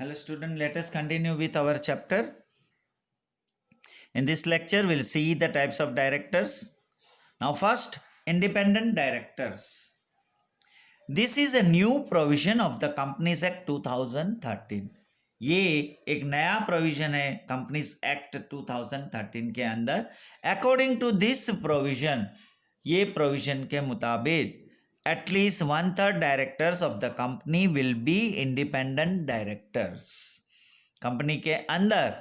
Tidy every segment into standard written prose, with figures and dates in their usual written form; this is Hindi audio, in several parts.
Hello student, let us continue with our chapter. In this lecture, we'll see the types of directors. Now first, independent directors. This is a new provision of the Companies Act 2013. ये एक नया प्रोविजन है कंपनीज एक्ट 2013 के अंदर. अकॉर्डिंग टू दिस प्रोविजन, ये प्रोविजन के मुताबिक at least 1/3 directors of the company will be independent directors. Company के अंदर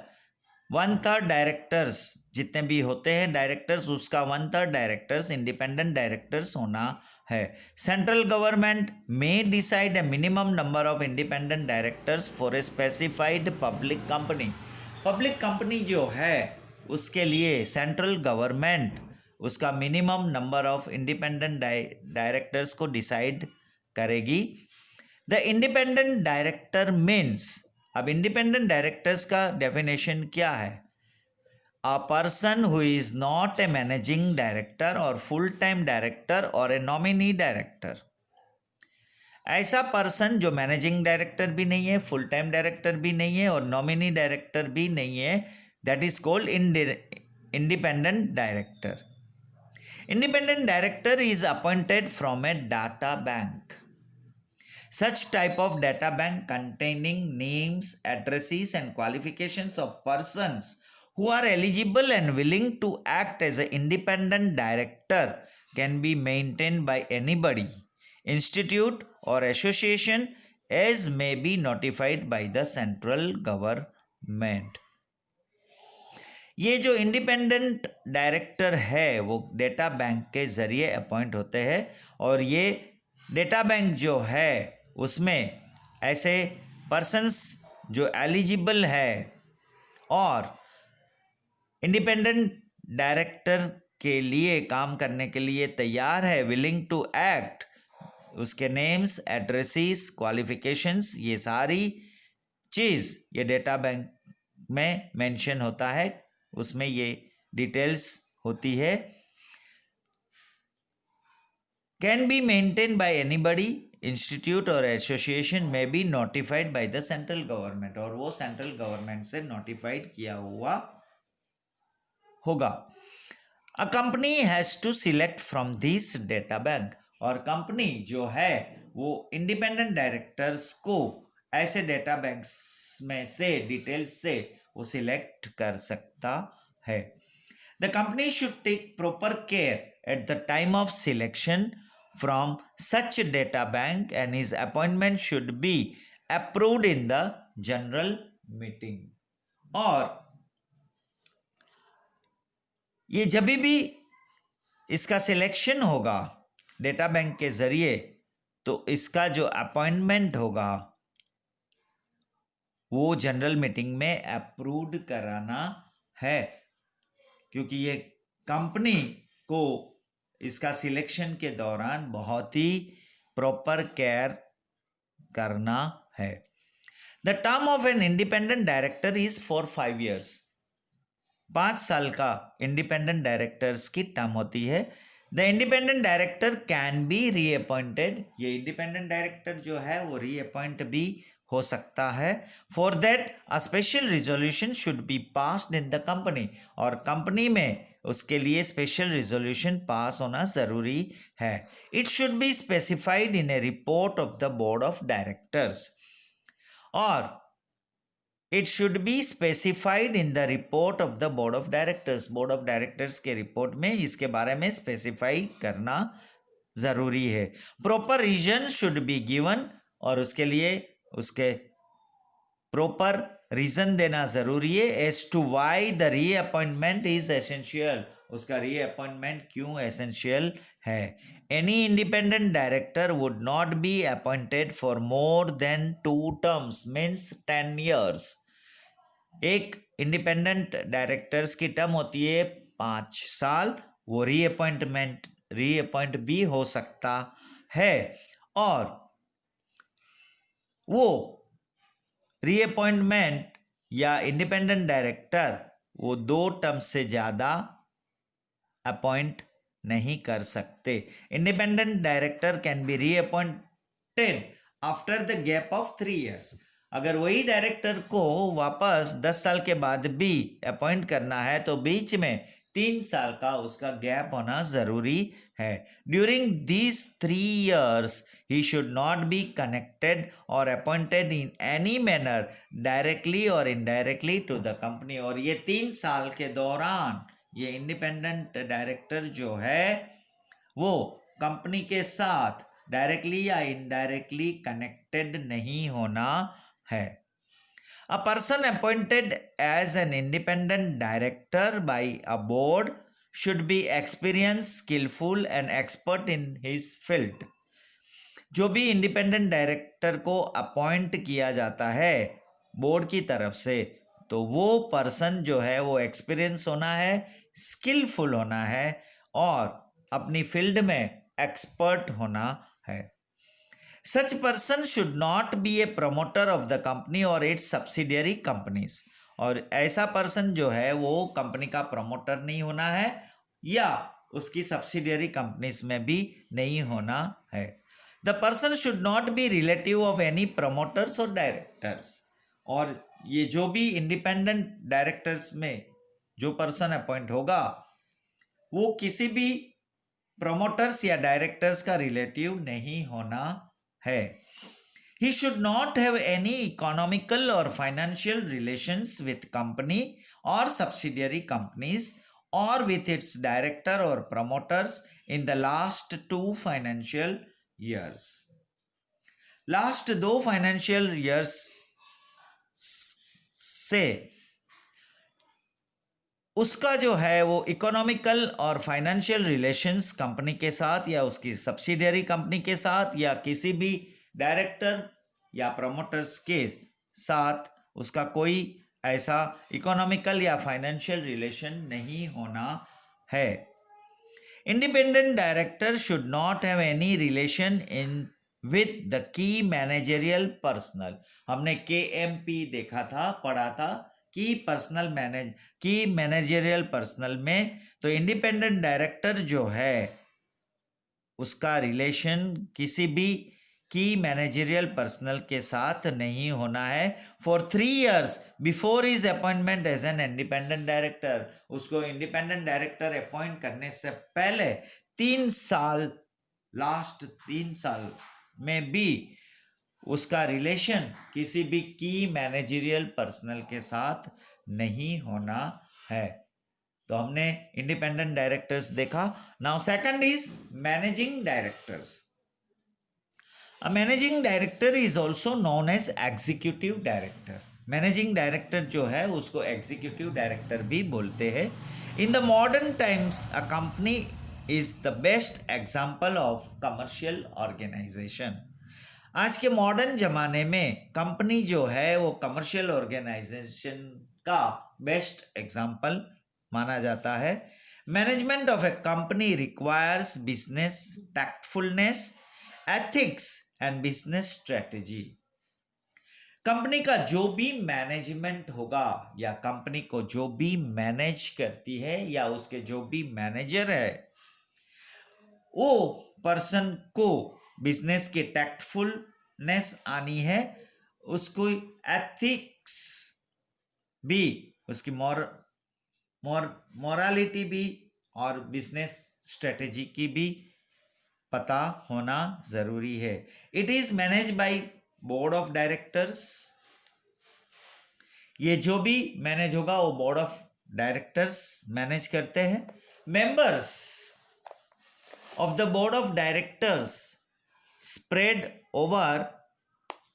1/3 डायरेक्टर्स जितने भी होते हैं डायरेक्टर्स, उसका 1/3 डायरेक्टर्स इंडिपेंडेंट डायरेक्टर्स होना है. सेंट्रल गवर्नमेंट में decide A minimum number of independent directors for a specified public company. Public company जो है उसके लिए सेंट्रल गवर्नमेंट उसका minimum number of independent directors को डिसाइड करेगी. द इंडिपेंडेंट डायरेक्टर मीन्स, अब इंडिपेंडेंट डायरेक्टर्स का डेफिनेशन क्या है? A person who is not a managing director और फुल टाइम डायरेक्टर और ए नॉमिनी डायरेक्टर. ऐसा पर्सन जो मैनेजिंग डायरेक्टर भी नहीं है, फुल टाइम डायरेक्टर भी नहीं है और नॉमिनी डायरेक्टर भी नहीं है, that is called independent director. Independent director is appointed from A data bank. Such type of data bank containing names, addresses and qualifications of persons who are eligible and willing to act as an independent director can be maintained by anybody, institute or association as may be notified by the central government. ये जो इंडिपेंडेंट डायरेक्टर है वो डेटा बैंक के ज़रिए अपॉइंट होते हैं और ये डेटा बैंक जो है उसमें ऐसे पर्सन्स जो एलिजिबल है और इंडिपेंडेंट डायरेक्टर के लिए काम करने के लिए तैयार है, विलिंग टू एक्ट, उसके नेम्स, एड्रेसेस, क्वालिफिकेशंस, ये सारी चीज़ ये डेटा बैंक में मेंशन होता है, उसमें ये डिटेल्स होती है. Can be maintain by anybody, institute और एसोसिएशन में be notified by the central government, और वो सेंट्रल गवर्नमेंट से नोटिफाइड किया हुआ होगा. A company has to select from this data bank, और कंपनी जो है वो इंडिपेंडेंट डायरेक्टर्स को ऐसे डेटा बैंक्स में से डिटेल्स से वो सिलेक्ट कर सकता है. The company should take proper care at the time of selection from such data bank and his appointment should be approved in the general meeting. और ये जब भी इसका सिलेक्शन होगा डेटा बैंक के जरिए तो इसका जो अपॉइंटमेंट होगा वो जनरल मीटिंग में अप्रूव्ड कराना है, क्योंकि ये कंपनी को इसका सिलेक्शन के दौरान बहुत ही प्रॉपर केयर करना है. The term of N independent director is for 5 years. 5 साल का इंडिपेंडेंट डायरेक्टर्स की टर्म होती है. The independent director can be reappointed, ये इंडिपेंडेंट डायरेक्टर जो है वो रीअपॉइंट भी हो सकता है. For that a special resolution should be passed in the company, और कंपनी में उसके लिए स्पेशल रिजोल्यूशन पास होना ज़रूरी है. It should be specified in a report of the board of directors, और it should be specified in the report of the board of directors. Board of directors के रिपोर्ट में इसके बारे में स्पेसिफाई करना ज़रूरी है. Proper reason should be given, और उसके लिए उसके प्रॉपर रीजन देना जरूरी है. As to why the reappointment is essential, उसका रीअपॉइंटमेंट क्यों एसेंशियल है. Any independent director would not be appointed for more than 2 terms, means 10 years. एक इंडिपेंडेंट डायरेक्टर्स की टर्म होती है 5 साल, वो रीअपॉइंट भी हो सकता है, और वो रीअपॉइंटमेंट या इंडिपेंडेंट डायरेक्टर वो 2 term से ज़्यादा अपॉइंट नहीं कर सकते. Independent director can be reappointed after the gap of 3 years. अगर वही डायरेक्टर को वापस 10 साल के बाद भी अपॉइंट करना है तो बीच में 3 साल का उसका गैप होना जरूरी है. During these 3 years he should not be connected or appointed in any manner directly or indirectly to the company. और ये 3 साल के दौरान ये इंडिपेंडेंट डायरेक्टर जो है वो कंपनी के साथ डायरेक्टली या इनडायरेक्टली कनेक्टेड नहीं होना है. A person appointed as an independent director by a board should be experienced, skillful and expert in his field. जो भी इंडिपेंडेंट डायरेक्टर को अपॉइंट किया जाता है बोर्ड की तरफ से तो वो पर्सन जो है वो एक्सपीरियंस होना है, स्किलफुल होना है और अपनी फील्ड में एक्सपर्ट होना है. Such person should not be a promoter of the company or its subsidiary companies. और ऐसा पर्सन जो है वो कंपनी का प्रमोटर नहीं होना है या उसकी सब्सिडियरी कंपनीज में भी नहीं होना है. The person should not be relative of any promoters और डायरेक्टर्स. और ये जो भी इंडिपेंडेंट डायरेक्टर्स में जो पर्सन अपॉइंट होगा वो किसी भी प्रमोटर्स या डायरेक्टर्स का रिलेटिव नहीं होना है. He should not have any economical or financial relations with company or subsidiary companies or with its director or promoters in the last 2 financial years. Last 2 financial years से उसका जो है वो इकोनॉमिकल और फाइनेंशियल रिलेशंस कंपनी के साथ या उसकी सब्सिडियरी कंपनी के साथ या किसी भी डायरेक्टर या प्रमोटर्स के साथ उसका कोई ऐसा इकोनॉमिकल या फाइनेंशियल रिलेशन नहीं होना है. Independent director should not have any relation in with the key managerial personal. हमने KMP देखा था, पढ़ा था की मैनेजरियल पर्सनल में तो इंडिपेंडेंट डायरेक्टर जो है उसका रिलेशन किसी भी की मैनेजरियल पर्सनल के साथ नहीं होना है. For 3 years before his appointment as an independent director. उसको इंडिपेंडेंट डायरेक्टर अपॉइंट करने से पहले 3 साल, लास्ट 3 साल में भी उसका रिलेशन किसी भी की मैनेजरियल पर्सनल के साथ नहीं होना है. तो हमने इंडिपेंडेंट डायरेक्टर्स देखा. Now second is managing directors. A managing director is also known as executive director. Managing director जो है उसको एग्जीक्यूटिव डायरेक्टर भी बोलते हैं. In the modern times a company is the best example of commercial organisation. आज के मॉडर्न ज़माने में कंपनी जो है वो कमर्शियल ऑर्गेनाइजेशन का बेस्ट एग्जाम्पल माना जाता है. Management of a company requires business tactfulness, ethics and business strategy. Company का जो भी मैनेजमेंट होगा या कंपनी को जो भी मैनेज करती है या उसके जो भी मैनेजर है वो पर्सन को बिजनेस की टैक्टफुलनेस आनी है, उसको एथिक्स भी, उसकी मोरालिटी भी और बिजनेस स्ट्रेटजी की भी पता होना जरूरी है. It is manage by board of directors. ये जो भी मैनेज होगा वो बोर्ड ऑफ डायरेक्टर्स मैनेज करते हैं. Members of the board of directors spread over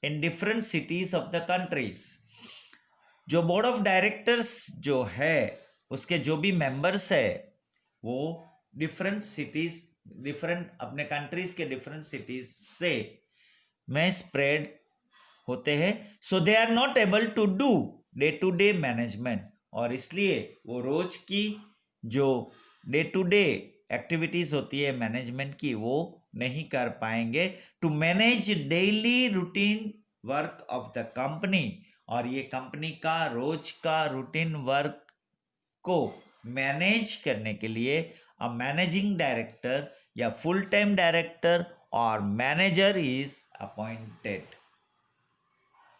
in different cities of the countries. जो बोर्ड ऑफ डायरेक्टर्स जो है उसके जो भी मेंबर्स है वो डिफरेंट सिटीज, डिफरेंट अपने कंट्रीज के डिफरेंट सिटीज से में स्प्रेड होते हैं. So they are not able to do day to day management. और इसलिए वो रोज की जो डे टू डे एक्टिविटीज होती है मैनेजमेंट की वो नहीं कर पाएंगे. To manage daily routine work of the company. और ये कंपनी का रोज का रूटीन वर्क को मैनेज करने के लिए अ मैनेजिंग डायरेक्टर या फुल टाइम डायरेक्टर और manager is appointed.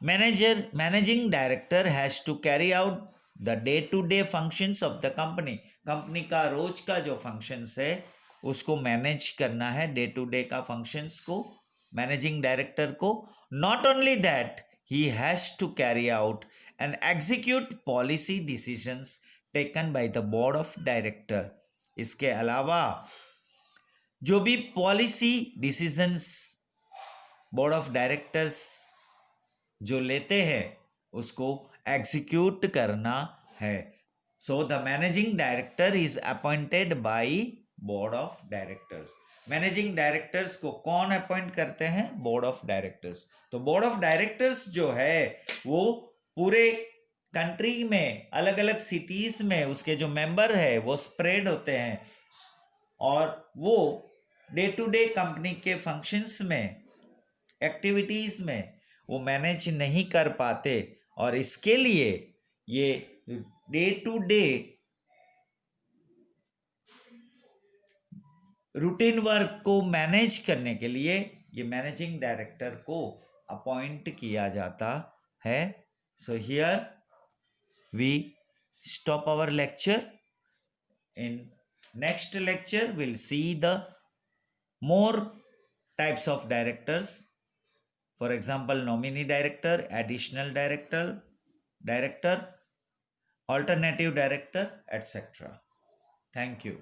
Managing director has to carry out the day-to-day functions of the company. Company का रोज का जो functions है उसको मैनेज करना है, डे टू डे का functions को मैनेजिंग डायरेक्टर को. Not only that, he has to carry out and execute policy decisions taken by the board of director. इसके अलावा जो भी policy decisions board of directors जो लेते हैं उसको एग्जीक्यूट करना है. So the managing director is appointed by board of directors. Managing directors को कौन अपॉइंट करते हैं? Board of directors. तो बोर्ड ऑफ डायरेक्टर्स जो है वो पूरे कंट्री में अलग अलग सिटीज में उसके जो मेंबर है वो स्प्रेड होते हैं और वो डे टू डे कंपनी के फंक्शंस में, एक्टिविटीज में वो मैनेज नहीं कर पाते और इसके लिए ये day to day routine work को मैनेज करने के लिए ये मैनेजिंग डायरेक्टर को अपॉइंट किया जाता है. So here we stop our lecture. In next lecture will see the more types of directors. For example, nominee director, additional director, alternative director, etc. Thank you.